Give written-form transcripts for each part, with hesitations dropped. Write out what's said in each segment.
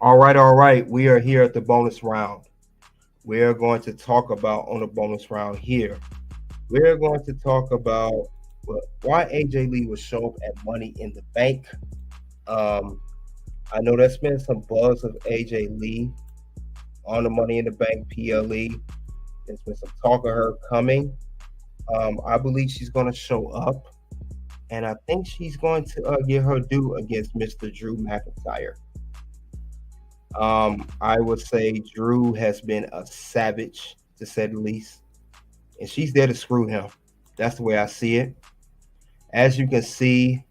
All right. We are here at the bonus round. We are going to talk about on the bonus round here. We're going to talk about why AJ Lee was show up at Money in the Bank. Um, I know there's been some buzz of AJ Lee on the Money in the Bank PLE. There's been some talk of her coming. I believe she's going to show up, and I think she's going to get her due against Mr. Drew McIntyre. I would say Drew has been a savage, to say the least, and she's there to screw him. That's the way I see it. As you can see,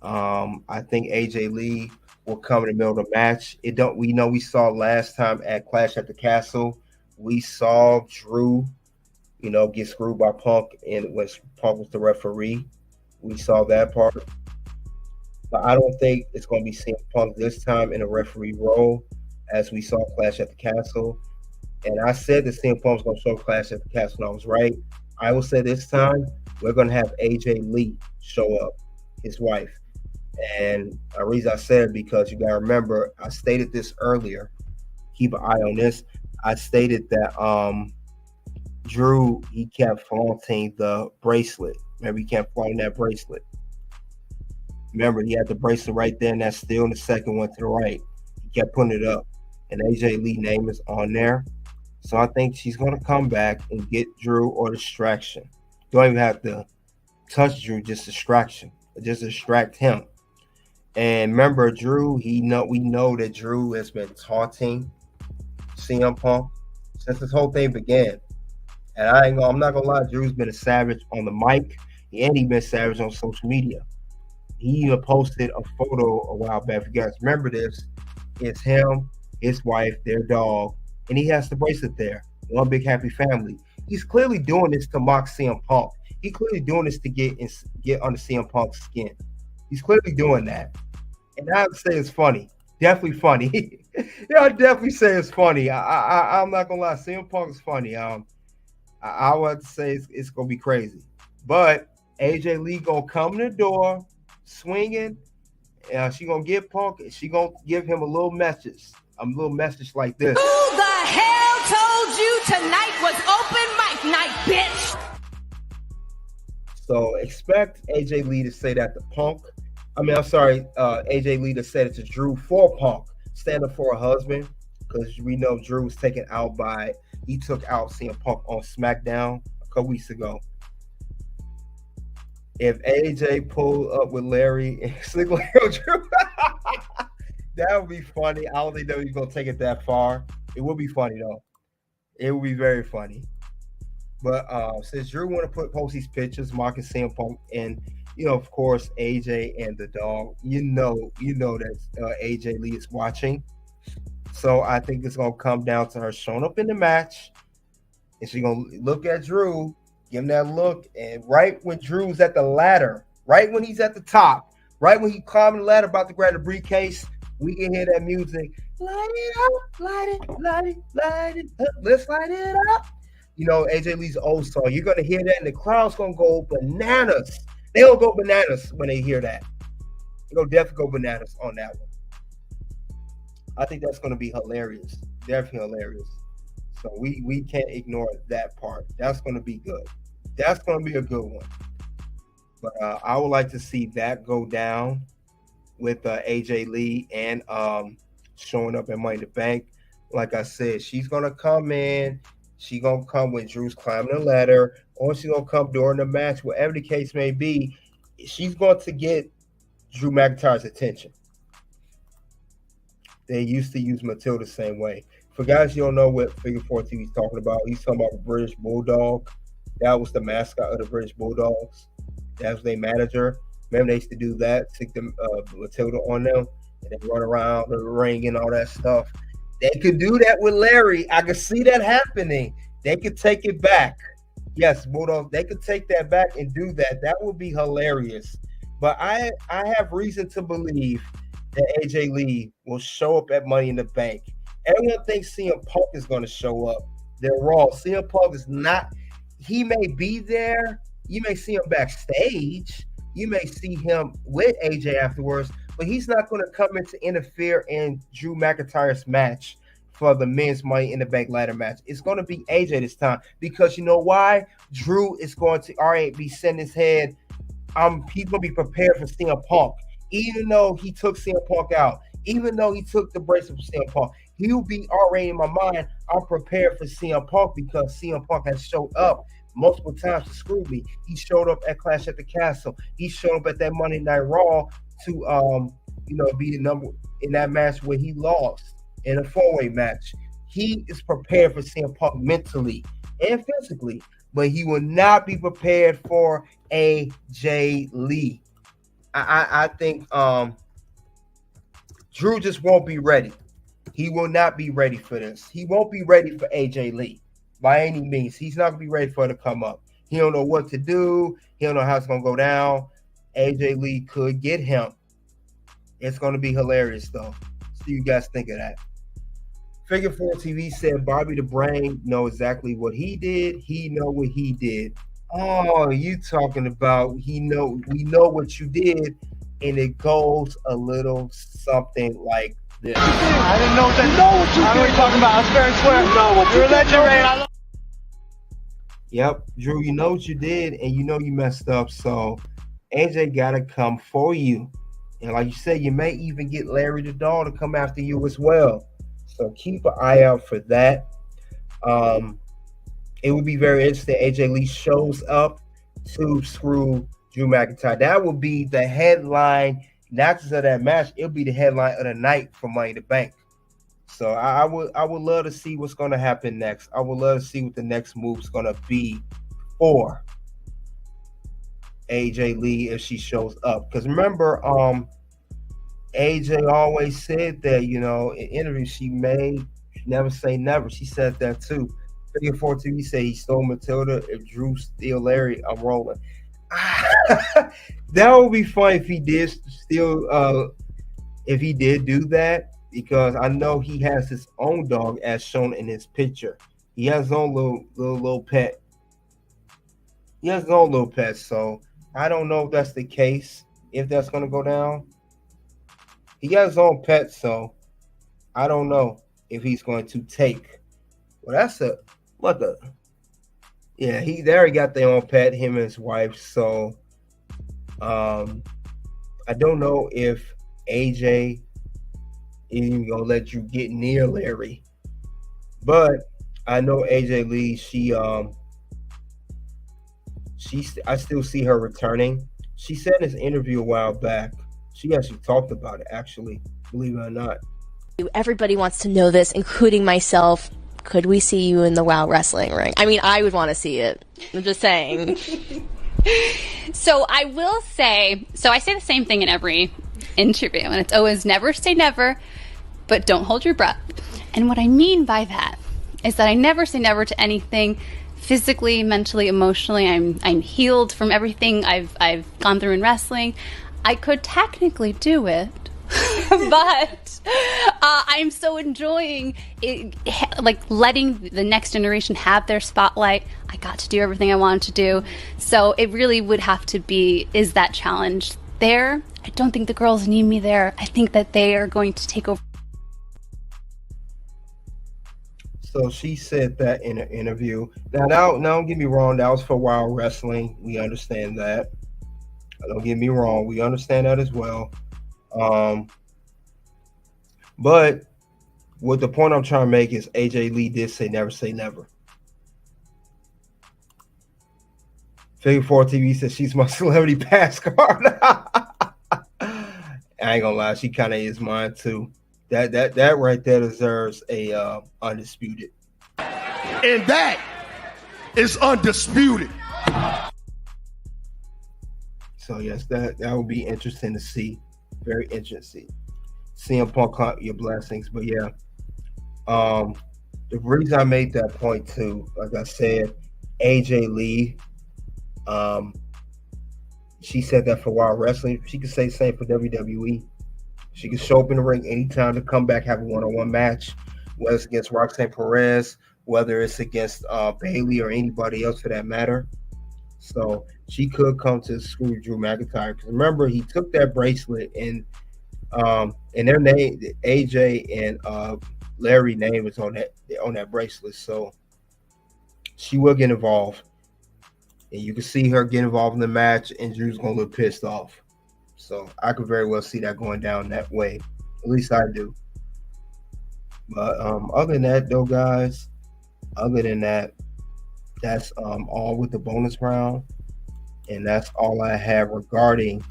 I think AJ Lee will come in the middle of the match. We saw last time at Clash at the Castle, we saw Drew, get screwed by Punk, and when Punk was the referee, we saw that part. But I don't think it's going to be CM Punk this time in a referee role, as we saw Clash at the Castle. And I said that CM Punk was going to show Clash at the Castle, and I was right. I will say this time, we're going to have AJ Lee show up, his wife. And the reason I said it, because you got to remember, I stated this earlier. Keep an eye on this. I stated that Drew, he kept flaunting the bracelet. Remember, he kept flaunting that bracelet. Remember, he had the bracelet right there, and that's still in the second one to the right. He kept putting it up, and AJ Lee's name is on there. So I think she's going to come back and get Drew or distraction. Don't even have to touch Drew, just distraction. Just distract him. And remember, Drew, we know that Drew has been taunting CM Punk since this whole thing began. And I'm not gonna lie, Drew's been a savage on the mic, and he's been savage on social media. He even posted a photo a while back. If you guys remember this, it's him, his wife, their dog, and he has the bracelet there. One big happy family. He's clearly doing this to mock CM Punk. He's clearly doing this to get under CM Punk's skin. He's clearly doing that. And I would say it's funny. Definitely funny. I'd definitely say it's funny. I'm not gonna lie, CM Punk is funny. I would say it's gonna be crazy. But AJ Lee gonna come in the door swinging. She gonna get Punk. She gonna give him a little message like this. Who the hell told you tonight was open mic night, bitch? So expect AJ Lee to say that to Punk. AJ Lee to say it to Drew for Punk, standing for her husband, because we know Drew was taken out he took out CM Punk on SmackDown a couple weeks ago. If AJ pulled up with Larry and Slick Larry Drew, that would be funny. I don't think that he's gonna take it that far. It would be funny though. It would be very funny. But since Drew want to post these pictures, mocking CM Punk, and of course, AJ and the dog, you know that AJ Lee is watching. So I think it's gonna come down to her showing up in the match, and she's gonna look at Drew, give him that look, and right when Drew's at the ladder, right when he's at the top, right when he climbing the ladder about to grab the briefcase, we can hear that music. Light it up, light it, light it, light it up. Let's light it up. AJ Lee's old song. You're gonna hear that, and the crowd's gonna go bananas. They'll go bananas when they hear that. They'll definitely go bananas on that one. I think that's going to be hilarious. Definitely hilarious. So we can't ignore that part. That's going to be good. That's going to be a good one. But I would like to see that go down with AJ Lee and showing up at Money in the Bank. Like I said, she's going to come in. She's going to come when Drew's climbing the ladder, or she's going to come during the match, whatever the case may be. She's going to get Drew McIntyre's attention. They used to use Matilda the same way. For guys you don't know what Figure 4 TV is talking about, he's talking about the British Bulldog. That was the mascot of the British Bulldogs. That was their manager. Remember, they used to do that, stick the Matilda on them, and they run around the ring and all that stuff. They could do that with Larry. I could see that happening. They could take it back. Yes, Bulldogs, they could take that back and do that. That would be hilarious. But I have reason to believe that AJ Lee will show up at Money in the Bank. Everyone thinks CM Punk is going to show up. They're wrong. CM Punk is not. He may be there. You may see him backstage. You may see him with AJ afterwards. but he's not going to come in to interfere in Drew McIntyre's match for the men's Money in the Bank ladder match. It's going to be AJ this time because you know why? Drew is going to already be setting his head. He's going to be prepared for CM Punk, even though he took CM Punk out, even though he took the bracelet from CM Punk. He'll be already in my mind. I'm prepared for CM Punk because CM Punk has showed up multiple times to screw me. He showed up at Clash at the Castle. He showed up at that Monday Night Raw to be the number in that match where he lost in a 4-way match. He is prepared for CM Punk mentally and physically, but he will not be prepared for AJ Lee. I think Drew just won't be ready. He will not be ready for this. He won't be ready for AJ Lee by any means. He's not going to be ready for it to come up. He don't know what to do. He don't know how it's going to go down. AJ Lee could get him. It's going to be hilarious, though. So you guys think of that. Figure 4 TV said Bobby the Brain know exactly what he did. He know what he did. Oh, you talking about we know what you did, and it goes a little something like this. I didn't know that. You know what you did. I know what you're talking about. I was fair and square. You know what you're a legend, man. Yep, Drew, you know what you did, and you know you messed up. So AJ gotta come for you, and like you said, you may even get Larry the Doll to come after you as well. So keep an eye out for that. It would be very interesting. AJ Lee shows up to screw Drew McIntyre. That would be the headline, not just of that match. It'll be the headline of the night for Money in the Bank. So I would love to see what's going to happen next. I would love to see what the next move's going to be for AJ Lee if she shows up. Because remember, AJ always said that, in interviews she made, never say never. She said that too. Figure 4 TV said he stole Matilda. If Drew steal Larry, I'm rolling. That would be fun if he did steal. If he did do that, because I know he has his own dog as shown in his picture. He has his own little pet. He has his own little pet. So I don't know if that's the case. If that's gonna go down, he has his own pet. So I don't know if he's going to take. Well, that's he already got their own pet, him and his wife. So I don't know if AJ is even gonna let you get near Larry. But I know AJ Lee, I still see her returning. She said in this interview a while back, she actually talked about it, actually, believe it or not. Everybody wants to know this, including myself. Could we see you in the WoW wrestling ring? I mean, I would want to see it. I'm just saying. So I will say, I say the same thing in every interview, and it's always never say never, but don't hold your breath. And what I mean by that is that I never say never to anything physically, mentally, emotionally. I'm healed from everything I've gone through in wrestling. I could technically do it, but I'm so enjoying it, like letting the next generation have their spotlight. I got to do everything I wanted to do. So it really would have to be, is that challenge there? I don't think the girls need me there. I think that they are going to take over. So she said that in an interview. Now, don't get me wrong. That was for Wild Wrestling. We understand that. Don't get me wrong. We understand that as well. But what the point I'm trying to make is AJ Lee did say never say never. Figure 4 TV says she's my celebrity pass card. I ain't gonna lie, she kind of is mine too. That right there deserves a undisputed. And that is undisputed. So yes, that would be interesting to see. Very interesting. CM Punk caught your blessings, but yeah. The reason I made that point too, like I said, AJ Lee, she said that for Wild Wrestling. She could say the same for WWE. She could show up in the ring anytime to come back, have a one-on-one match, whether it's against Roxanne Perez, whether it's against Bayley or anybody else for that matter. So she could come to screw Drew McIntyre. Because remember, he took that bracelet and And their name, AJ and Larry name is on that bracelet, so she will get involved, and you can see her get involved in the match, and Drew's gonna look pissed off. So I could very well see that going down that way. At least I do. But other than that, though, guys, other than that, that's all with the bonus round, and that's all I have regarding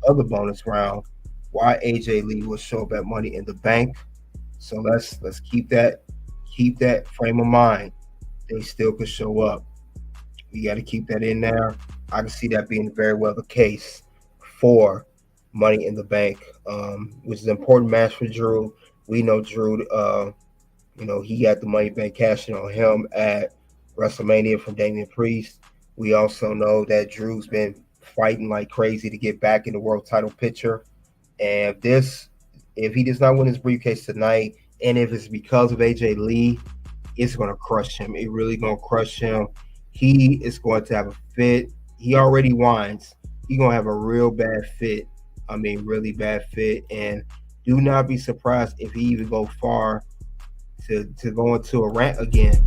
other bonus round. Why AJ Lee will show up at Money in the Bank. So let's keep that frame of mind. They still could show up. We got to keep that in there. I can see that being very well the case for Money in the Bank, which is an important match for Drew. We know Drew, he got the Money Bank cashing on him at WrestleMania from Damian Priest. We also know that Drew's been fighting like crazy to get back in the world title picture. And if he does not win his briefcase tonight, and if it's because of AJ Lee, it's going to crush him. It really going to crush him. He is going to have a fit. He already whines. He's going to have a real bad fit. I mean, really bad fit. And do not be surprised if he even go far to go into a rant again.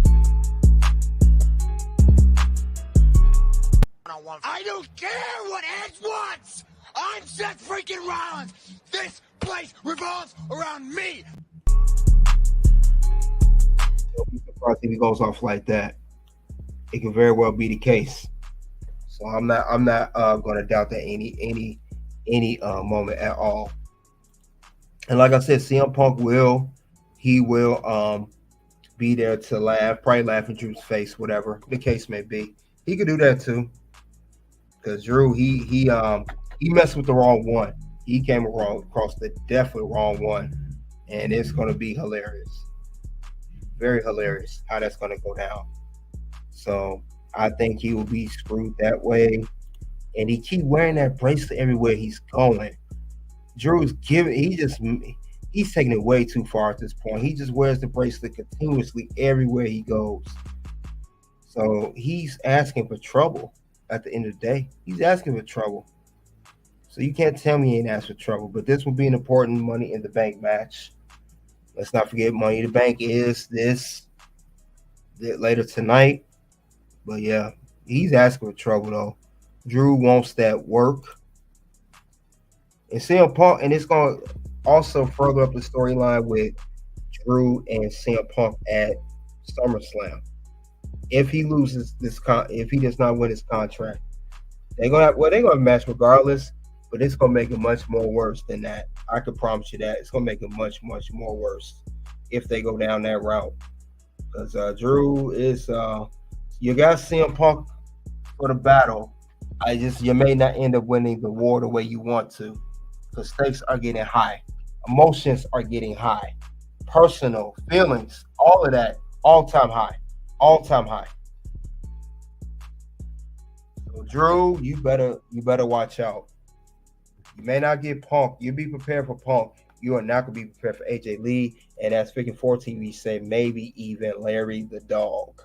I don't care what Edge wants. I'm Seth freaking Rollins. This place revolves around me. Don't be surprised if he goes off like that. It can very well be the case. So I'm not going to doubt that any moment at all. And like I said, CM Punk will be there to laugh, probably laugh in Drew's face, whatever the case may be. He could do that too, because Drew he messed with the wrong one. He came across the definitely wrong one, and it's going to be hilarious, very hilarious how that's going to go down. So I think he will be screwed that way, and he keep wearing that bracelet everywhere he's going. Drew's he's taking it way too far at this point. He just wears the bracelet continuously everywhere he goes. So he's asking for trouble at the end of the day. He's asking for trouble. So you can't tell me he ain't asked for trouble. But this will be an important Money in the Bank match. Let's not forget Money in the Bank is later tonight. But yeah, he's asking for trouble though. Drew wants that work. And CM Punk, and it's going to also further up the storyline with Drew and CM Punk at SummerSlam. If he loses if he does not win his contract, they're gonna have a match regardless, but it's gonna make it much more worse than that. I can promise you that it's gonna make it much, much more worse if they go down that route. Because Drew is you got CM Punk for the battle. You may not end up winning the war the way you want to, because stakes are getting high, emotions are getting high, personal feelings, all of that, all-time high. So Drew, you better watch out. You may not get Punk. You be prepared for Punk. You are not going to be prepared for AJ Lee, and as Speaking 14, we say maybe even Larry the Dog.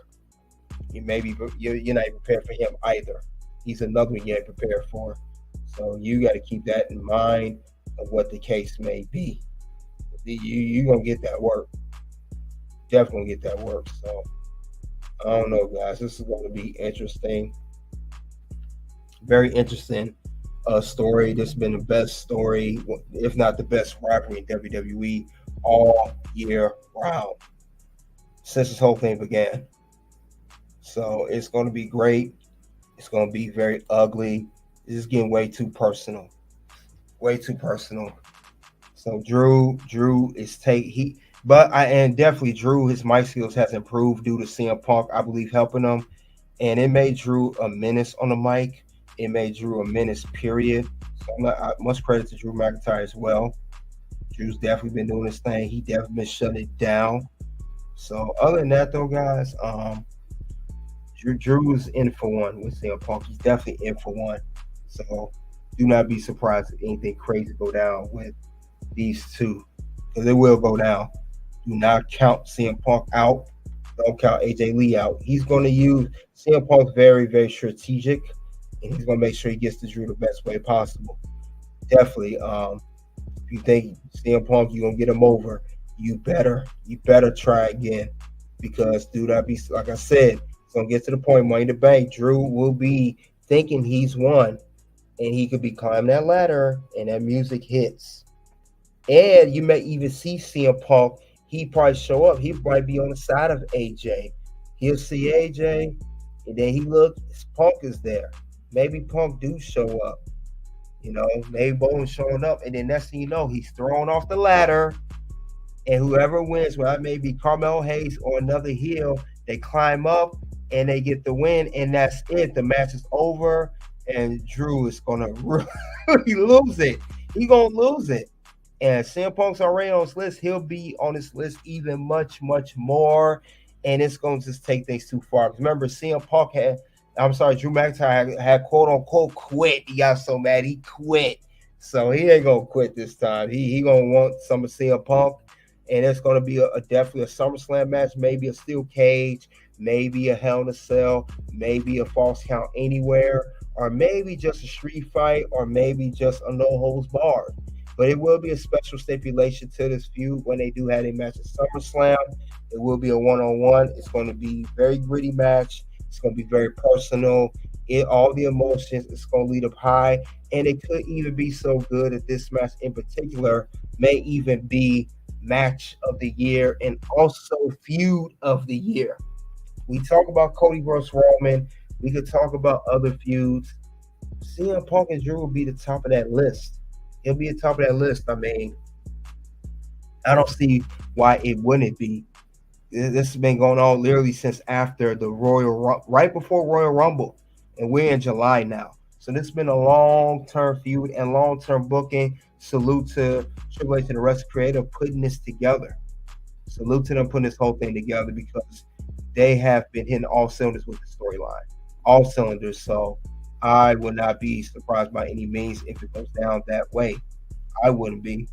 You're not even prepared for him either. He's another one you ain't prepared for. So you got to keep that in mind of what the case may be. You're going to get that work. Definitely get that work. So I don't know, guys. This is going to be interesting. Very interesting story. This has been the best story, if not the best rivalry in WWE all year round since this whole thing began. So it's going to be great. It's going to be very ugly. This is getting way too personal. Way too personal. So Drew is definitely Drew, his mic skills has improved due to CM Punk, I believe, helping him. And it made Drew a menace on the mic. It made Drew a menace, period. So much credit to Drew McIntyre as well. Drew's definitely been doing his thing. He definitely been shutting it down. So other than that, though, guys, Drew is in for one with CM Punk. He's definitely in for one. So do not be surprised if anything crazy go down with these two, because it will go down. Do not count CM Punk out. Don't count AJ Lee out. He's going to use CM Punk very, very strategic, and he's going to make sure he gets to Drew the best way possible. Definitely If you think CM Punk, you're gonna get him over, you better try again. Because dude, I be like I said, it's gonna get to the point, Money in the Bank, Drew will be thinking he's won, and he could be climbing that ladder, and that music hits. And you may even see CM Punk, he probably show up, he might be on the side of AJ. He'll see AJ, and then he look, Punk is there. Maybe Punk do show up. You know, maybe Bowen's showing up, and then next thing you know, he's thrown off the ladder, and whoever wins, well, that may be Carmelo Hayes or another heel, they climb up and they get the win, and that's it. The match is over, and Drew is gonna really lose it. He's gonna lose it. And CM Punk's already on his list. He'll be on his list even much, much more, and it's gonna just take things too far. Remember, CM Punk Drew McIntyre had quote unquote quit. He got so mad he quit. So he ain't gonna quit this time. He gonna want some of CM Punk. And it's going to be definitely a SummerSlam match, maybe a steel cage, maybe a Hell in a Cell, maybe a false count anywhere, or maybe just a street fight, or maybe just a no holds barred. But it will be a special stipulation to this feud when they do have a match at SummerSlam. It will be a one-on-one. It's going to be a very gritty match. It's going to be very personal. All the emotions, it's going to lead up high. And it could even be so good that this match in particular may even be match of the year and also feud of the year. We talk about Cody versus Roman. We could talk about other feuds. CM Punk and Drew will be the top of that list. He'll be at the top of that list. I mean, I don't see why it wouldn't be. This has been going on literally since after the right before Royal Rumble, and we're in July now. So this has been a long-term feud and long-term booking. Salute to Triple H and the rest of creative putting this together. Salute to them putting this whole thing together, because they have been hitting all cylinders with the storyline. All cylinders. So I would not be surprised by any means if it goes down that way. I wouldn't be.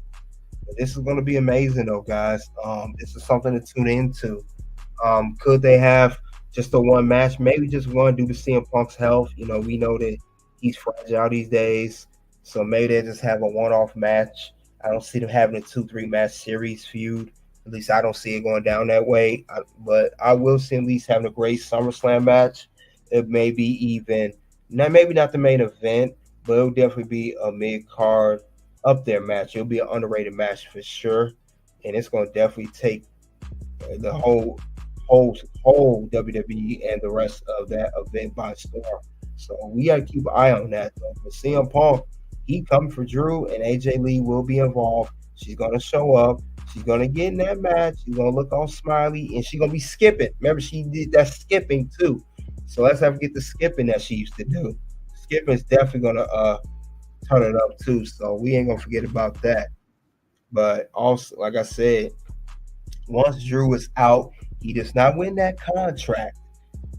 But this is going to be amazing, though, guys. This is something to tune into. Could they have just a one match? Maybe just one due to CM Punk's health. You know, we know that he's fragile these days. So maybe they just have a one-off match. I don't see them having a 2-3 match series feud. At least I don't see it going down that way. But I will see at least having a great SummerSlam match. It may be even, maybe not the main event, but it'll definitely be a mid-card up there match. It'll be an underrated match for sure. And it's going to definitely take the whole WWE and the rest of that event by storm. So we got to keep an eye on that, though. But CM Punk, he coming for Drew, and AJ Lee will be involved. She's going to show up. She's going to get in that match. She's going to look all smiley, and she's going to be skipping. Remember, she did that skipping, too. So let's have to get the skipping that she used to do. Skipping is definitely going to turn it up, too. So we ain't going to forget about that. But also, like I said, once Drew is out, he does not win that contract.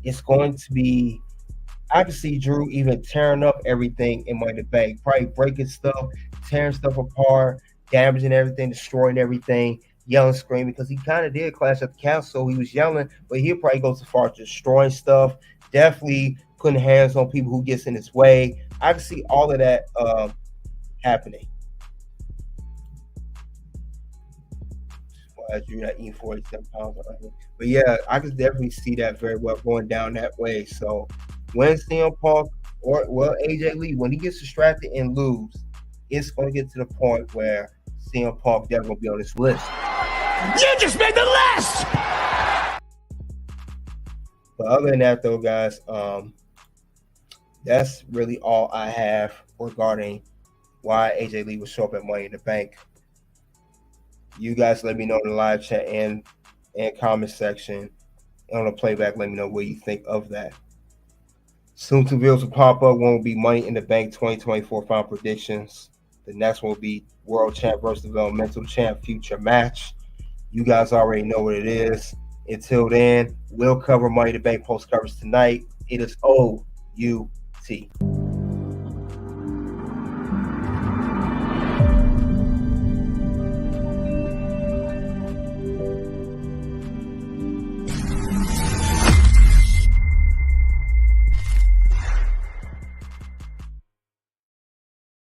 It's going to be, I can see Drew even tearing up everything in Money in the Bank, probably breaking stuff, tearing stuff apart, damaging everything, destroying everything, yelling, screaming, because he kind of did clash at the council. He was yelling, but he'll probably go so far as destroying stuff, definitely putting hands on people who gets in his way. I can see all of that happening. Drew not eating 47 pounds. But yeah, I can definitely see that very well going down that way. So when CM Punk AJ Lee, when he gets distracted and lose, it's going to get to the point where CM Punk definitely going to be on this list. You just made the list! But other than that, though, guys, that's really all I have regarding why AJ Lee will show up at Money in the Bank. You guys let me know in the live chat and comment section. And on the playback, let me know what you think of that. Soon two videos will pop up. One will be Money in the Bank 2024 final predictions. The next one will be World Champ versus Developmental Champ future match. You guys already know what it is. Until then, we'll cover Money in the Bank post coverage tonight. It is OUT.